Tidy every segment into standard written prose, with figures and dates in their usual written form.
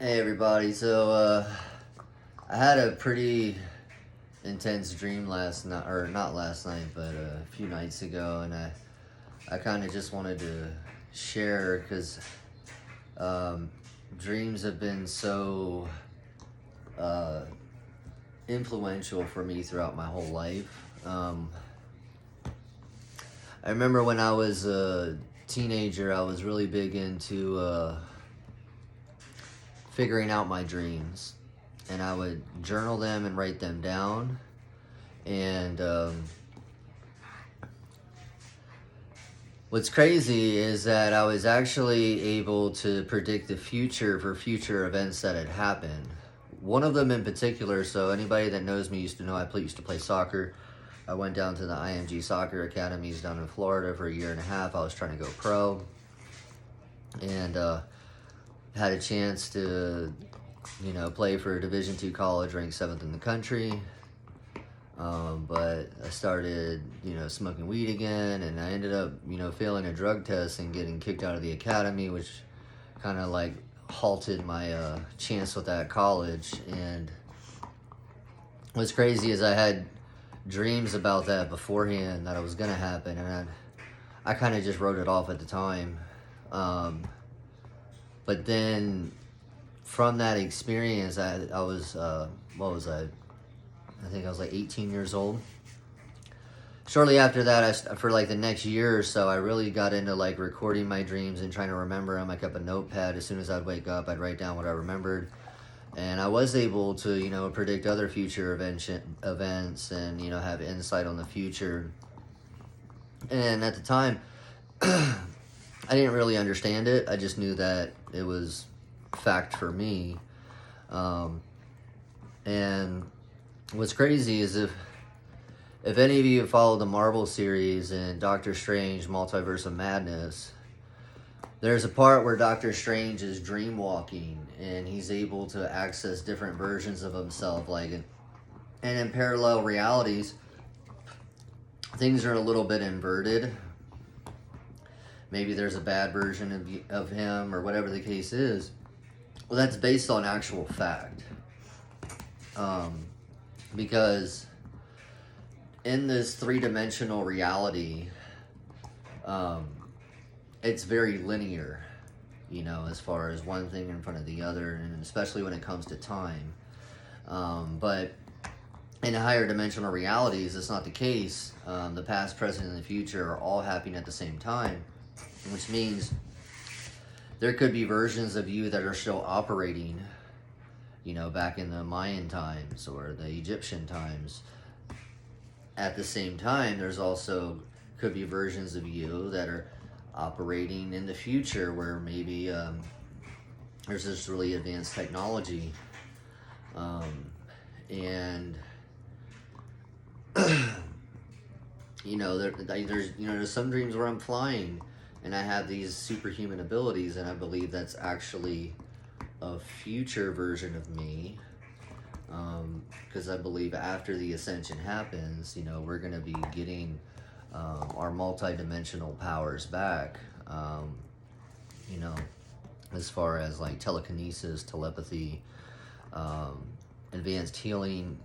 Hey everybody, so I had a pretty intense dream last night, or not last night, but a few nights ago, and I kind of just wanted to share because dreams have been so uh, influential for me throughout my whole life. I remember when I was a teenager, I was really big into figuring out my dreams, and I would journal them and write them down. And what's crazy is that I was actually able to predict the future for future events that had happened. One of them in particular, so anybody that knows me used to know I used to play soccer. I went down to the IMG soccer academies down in Florida for a year and a half. I was trying to go pro, and had a chance to, play for a Division II college, ranked 7th in the country. But I started, smoking weed again, and I ended up, failing a drug test and getting kicked out of the academy, which kind of like halted my chance with that college. And what's crazy is I had dreams about that beforehand that it was going to happen, and I kind of just wrote it off at the time. But then from that experience, I was, what was I think I was like 18 years old. Shortly after that, for like the next year or so, I really got into like recording my dreams and trying to remember them. I kept a notepad. As soon as I'd wake up, I'd write down what I remembered. And I was able to, predict other future events and, have insight on the future. And at the time, I didn't really understand it. I just knew that it was fact for me. And what's crazy is if any of you have followed the Marvel series and Doctor Strange Multiverse of Madness, there's a part where Doctor Strange is dream walking and he's able to access different versions of himself, and in parallel realities, things are a little bit inverted. Maybe there's a bad version of him or whatever the case is. Well, that's based on actual fact. Because in this three-dimensional reality, it's very linear, as far as one thing in front of the other, and especially when it comes to time. But in higher dimensional realities, it's not the case. The past, present, and the future are all happening at the same time, which means there could be versions of you that are still operating, back in the Mayan times or the Egyptian times. At the same time, there's also could be versions of you that are operating in the future where maybe there's this really advanced technology. And there's some dreams where I'm flying and I have these superhuman abilities, and I believe that's actually a future version of me, because I believe after the Ascension happens, we're going to be getting our multi-dimensional powers back, as far as like telekinesis, telepathy, advanced healing,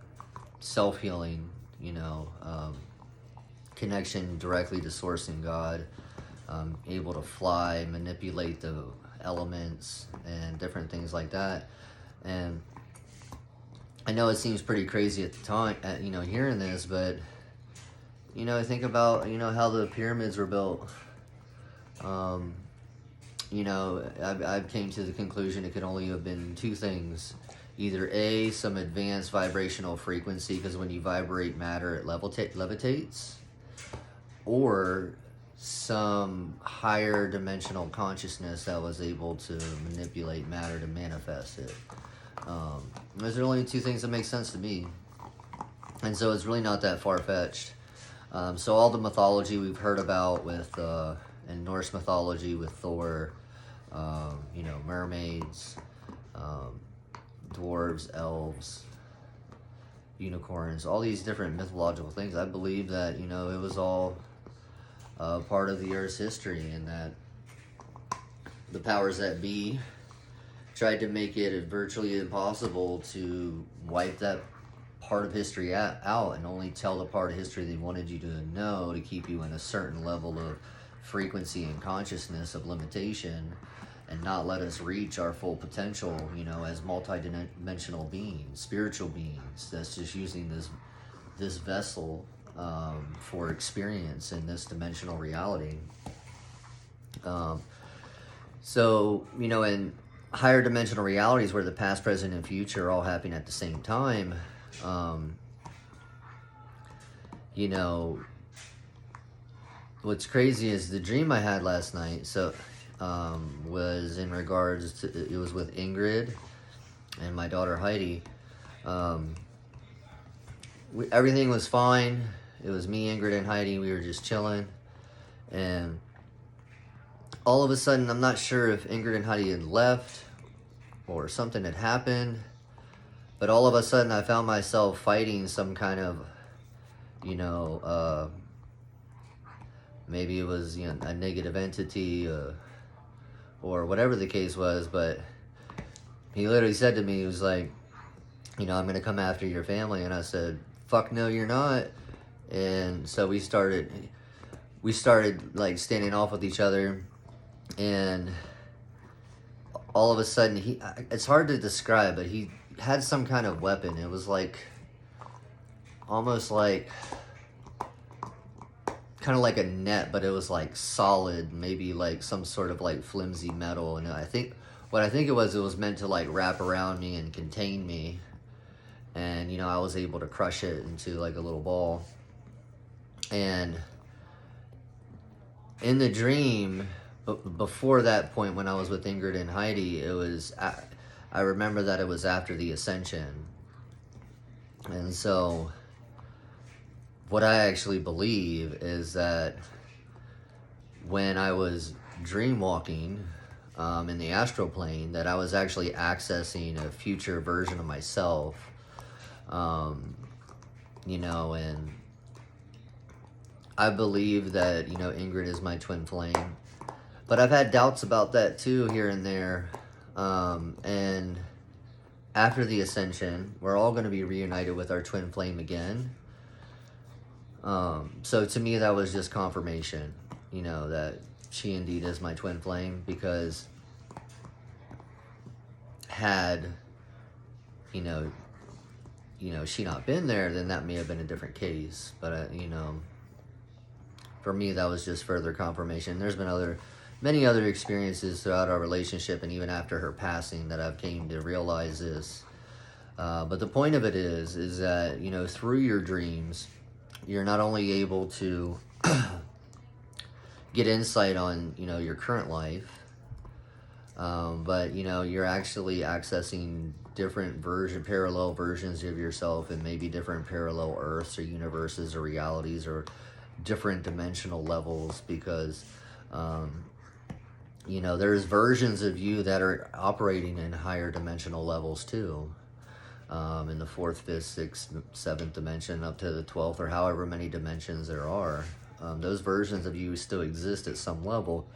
self-healing, connection directly to Source and God, able to fly, manipulate the elements and different things like that. And I know it seems pretty crazy at the time, hearing this, but think about how the pyramids were built. I came to the conclusion it could only have been two things: either A, some advanced vibrational frequency, because when you vibrate matter it levitates, or some higher dimensional consciousness that was able to manipulate matter to manifest it. Those are only two things that make sense to me. And so it's really not that far-fetched. So all the mythology we've heard about with, in Norse mythology with Thor, mermaids, dwarves, elves, unicorns, all these different mythological things, I believe that, it was all part of the Earth's history, and that the powers that be tried to make it virtually impossible to wipe that part of history out and only tell the part of history they wanted you to know to keep you in a certain level of frequency and consciousness of limitation, and not let us reach our full potential, as multi-dimensional beings, spiritual beings that's just using this vessel for experience in this dimensional reality. So, in higher dimensional realities where the past, present, and future are all happening at the same time, what's crazy is the dream I had last night. So, was in regards to, it was with Ingrid and my daughter Heidi. Everything was fine. It was me, Ingrid, and Heidi. We were just chilling. And all of a sudden, I'm not sure if Ingrid and Heidi had left or something had happened, but all of a sudden I found myself fighting some kind of, maybe it was a negative entity or whatever the case was, but he literally said to me, he was like, I'm going to come after your family. And I said, fuck no, you're not. And so we started like standing off with each other, and all of a sudden it's hard to describe, but he had some kind of weapon. It was like almost like kind of like a net, but it was like solid, maybe like some sort of like flimsy metal. And what I think it was meant to like wrap around me and contain me. And I was able to crush it into like a little ball. And in the dream, before that point, when I was with Ingrid and Heidi, I remember that it was after the Ascension. And so what I actually believe is that when I was dream walking in the astral plane, that I was actually accessing a future version of myself, and I believe that, Ingrid is my twin flame. But I've had doubts about that too, here and there. And after the Ascension, we're all going to be reunited with our twin flame again. So to me, that was just confirmation, that she indeed is my twin flame, because had, she not been there, then that may have been a different case. But, for me, that was just further confirmation. There's been many other experiences throughout our relationship, and even after her passing, that I've came to realize this. But the point of it is that, through your dreams, you're not only able to get insight on, your current life, but, you're actually accessing different parallel versions of yourself, and maybe different parallel Earths or universes or realities or different dimensional levels, because there's versions of you that are operating in higher dimensional levels too, in the 4th, 5th, 6th, 7th dimension, up to the 12th, or however many dimensions there are. Those versions of you still exist at some level,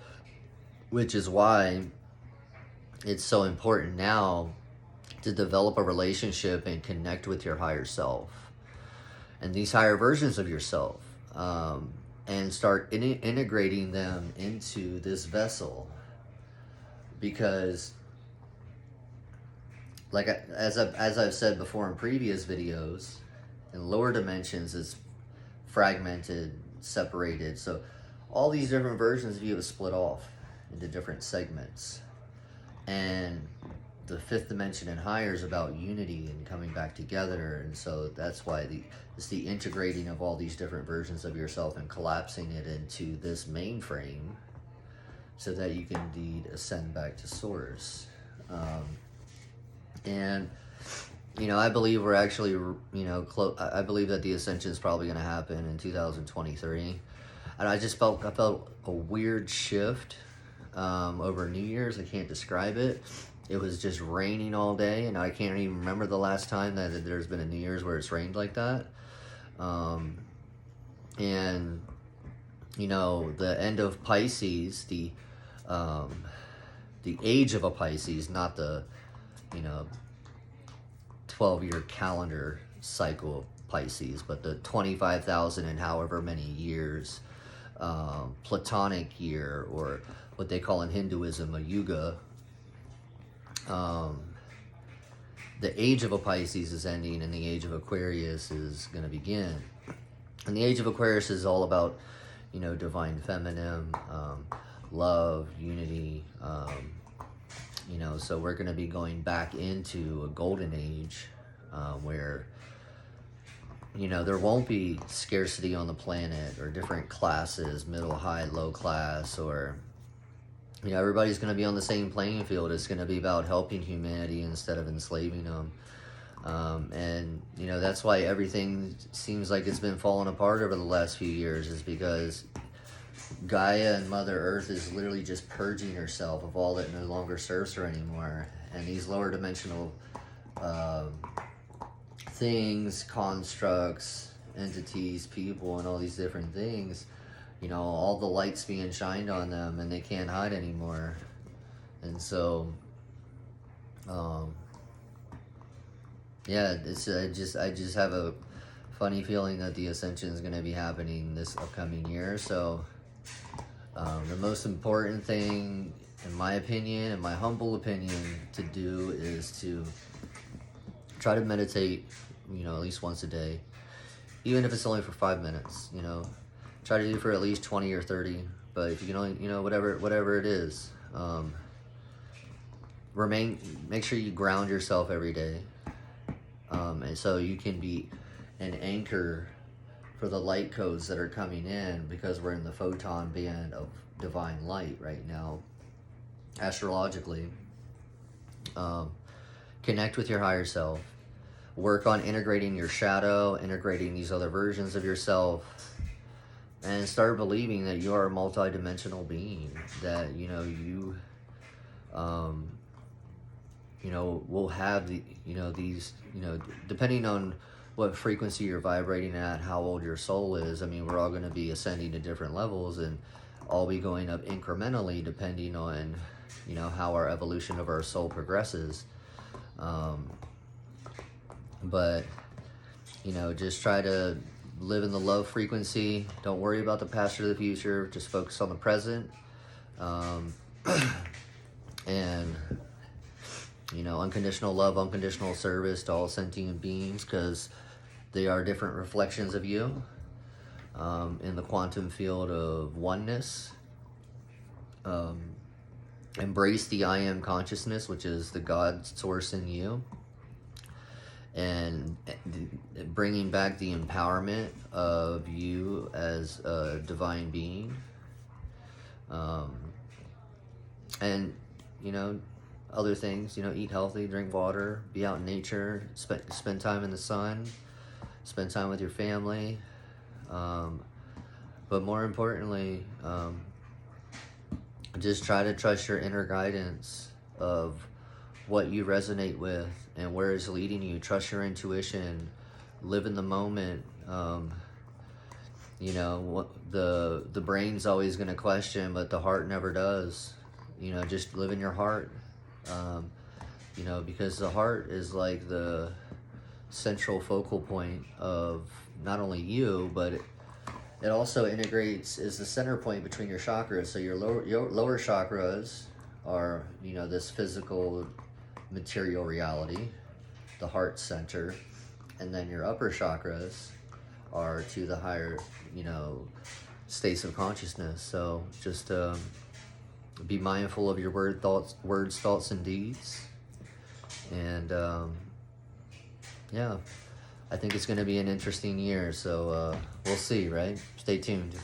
which is why it's so important now to develop a relationship and connect with your higher self and these higher versions of yourself, and start integrating them into this vessel. Because, like as I've said before in previous videos, in lower dimensions it's fragmented, separated. So all these different versions of you have split off into different segments. And the 5th dimension and higher is about unity and coming back together. And so that's why it's the integrating of all these different versions of yourself and collapsing it into this mainframe, so that you can indeed ascend back to source. And I believe we're actually, I believe that the Ascension is probably going to happen in 2023. And I felt a weird shift over New Year's. I can't describe it. It was just raining all day, and I can't even remember the last time that there's been a New Year's where it's rained like that. And the end of Pisces, the age of a Pisces, not the 12-year calendar cycle of Pisces, but the 25,000 and however many years, Platonic year, or what they call in Hinduism a yuga. The age of a Pisces is ending and the age of Aquarius is going to begin. And the age of Aquarius is all about, divine feminine, love, unity, so we're going to be going back into a golden age where, there won't be scarcity on the planet or different classes, middle, high, low class, or, everybody's going to be on the same playing field. It's going to be about helping humanity instead of enslaving them. And, that's why everything seems like it's been falling apart over the last few years, is because Gaia and Mother Earth is literally just purging herself of all that no longer serves her anymore. And these lower dimensional things, constructs, entities, people, and all these different things, all the light's being shined on them and they can't hide anymore. And so, I just have a funny feeling that the Ascension is going to be happening this upcoming year. So, the most important thing, in my opinion, in my humble opinion, to do is to try to meditate, at least once a day, even if it's only for 5 minutes. Try to do for at least 20 or 30. But if you can only, whatever it is, make sure you ground yourself every day, and so you can be an anchor for the light codes that are coming in, because we're in the photon band of divine light right now, astrologically. Connect with your higher self. Work on integrating your shadow, integrating these other versions of yourself, and start believing that you are a multi-dimensional being, that, will have these, depending on what frequency you're vibrating at, how old your soul is. I mean, we're all going to be ascending to different levels and all be going up incrementally depending on, how our evolution of our soul progresses. But, just try to live in the love frequency. Don't worry about the past or the future. Just focus on the present. And, unconditional love, unconditional service to all sentient beings, because they are different reflections of you in the quantum field of oneness. Embrace the I am consciousness, which is the God source in you, and bringing back the empowerment of you as a divine being. And, other things, eat healthy, drink water, be out in nature, spend time in the sun, spend time with your family. But more importantly, just try to trust your inner guidance of what you resonate with and where it's leading you. Trust your intuition, live in the moment. The brain's always going to question, but the heart never does. Just live in your heart. Because the heart is like the central focal point of not only you, but it also is the center point between your chakras. So your lower chakras are, this physical material reality, the heart center, and then your upper chakras are to the higher, states of consciousness. So just be mindful of your words, thoughts, and deeds. And I think it's going to be an interesting year. So we'll see, right? Stay tuned.